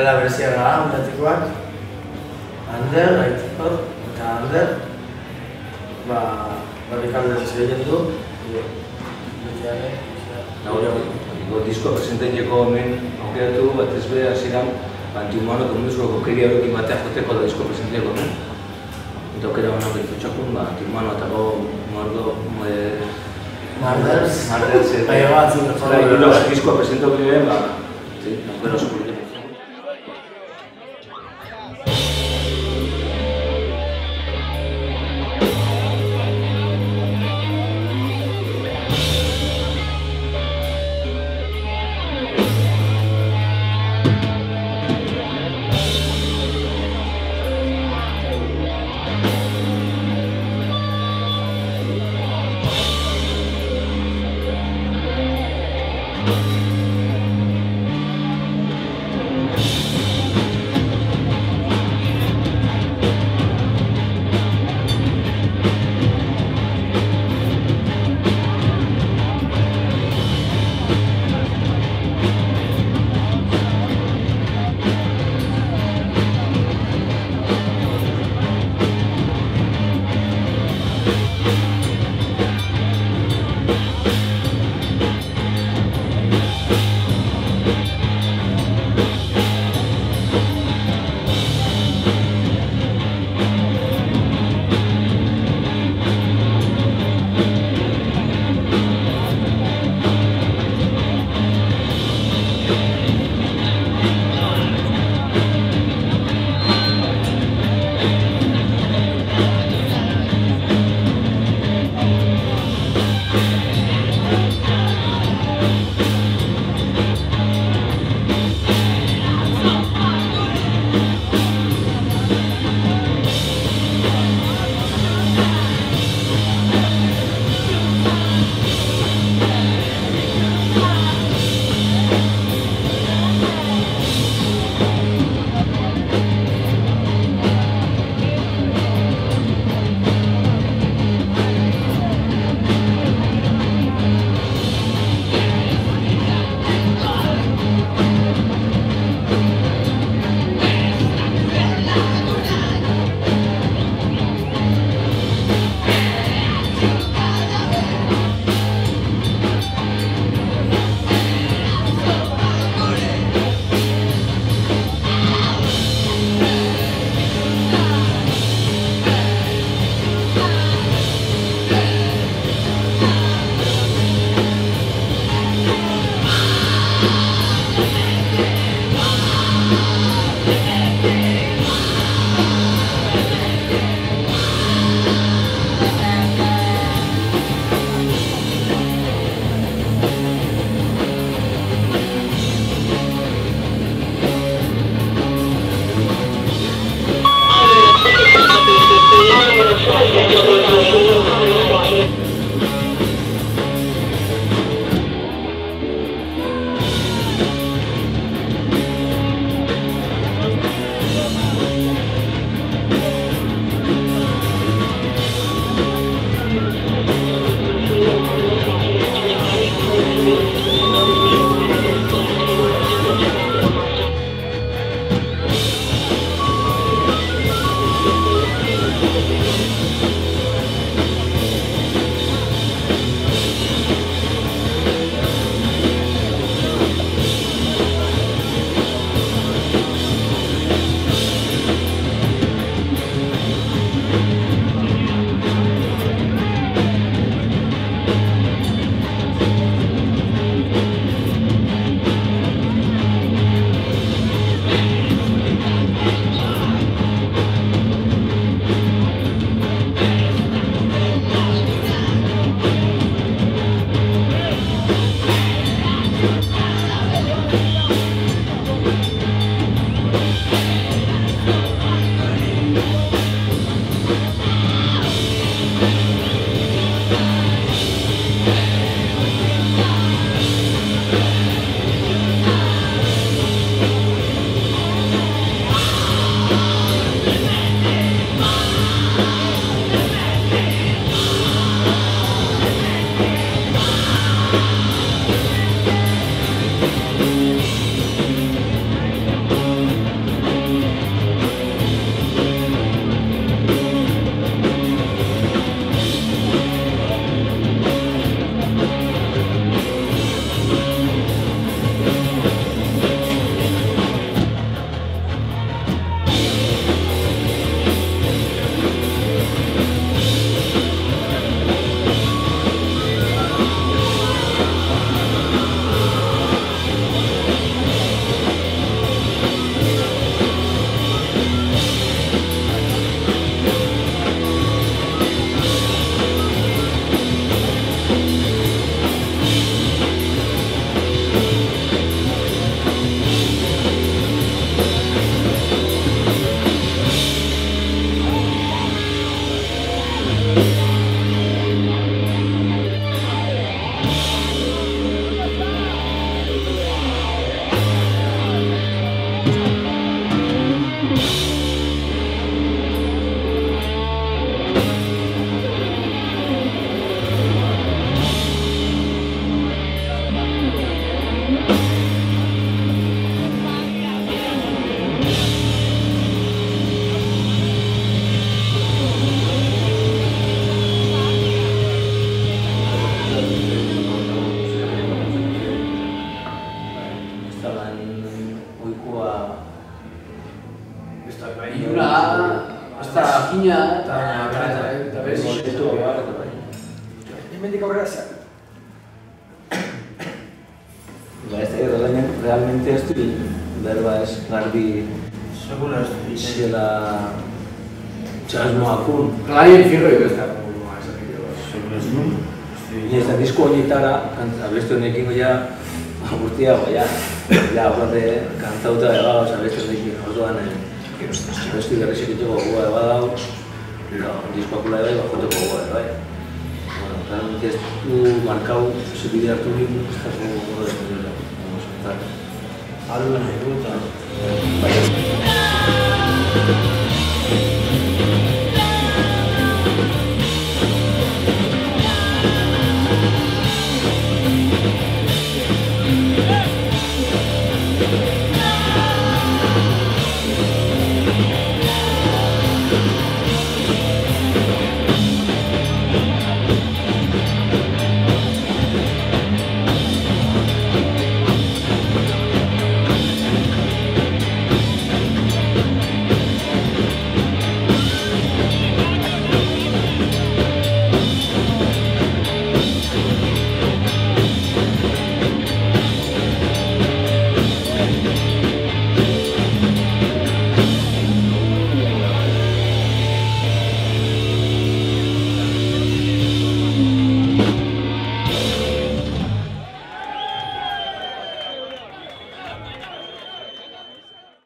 Horrela berezia gara, unatikoak. Ander, Aitor, eta Ander, barrikalde egiten du. Diskoa presenteiteko hemen aukeratu bat ez be hasieran Antimano komunizko kokeria horrekin batean joteko da disko presenteiteko hemen. Eta aukera honak ditutxakun, Antimano eta Marders eta diskoa presentatu ginen, aukera oso polite. makina eta berez Hemendik aurrera zer. Realmente estoy berba ez garbi Segura ez dut. zela txasmoakun. Klaien firro ikastak. Segura ez dut. Ni ez da disko honietara, abesti honekin goia urtiago, ja horrate kantzauta egauz abesti honekin, orduan abesti berrizek itxeko gogoa ebadau, diskoakula ebai, bajoteko gogoa ebai. Bueno, realmente ez du markau, zebide hartu nik, ez da gogo ez dut. Algo nahi dut.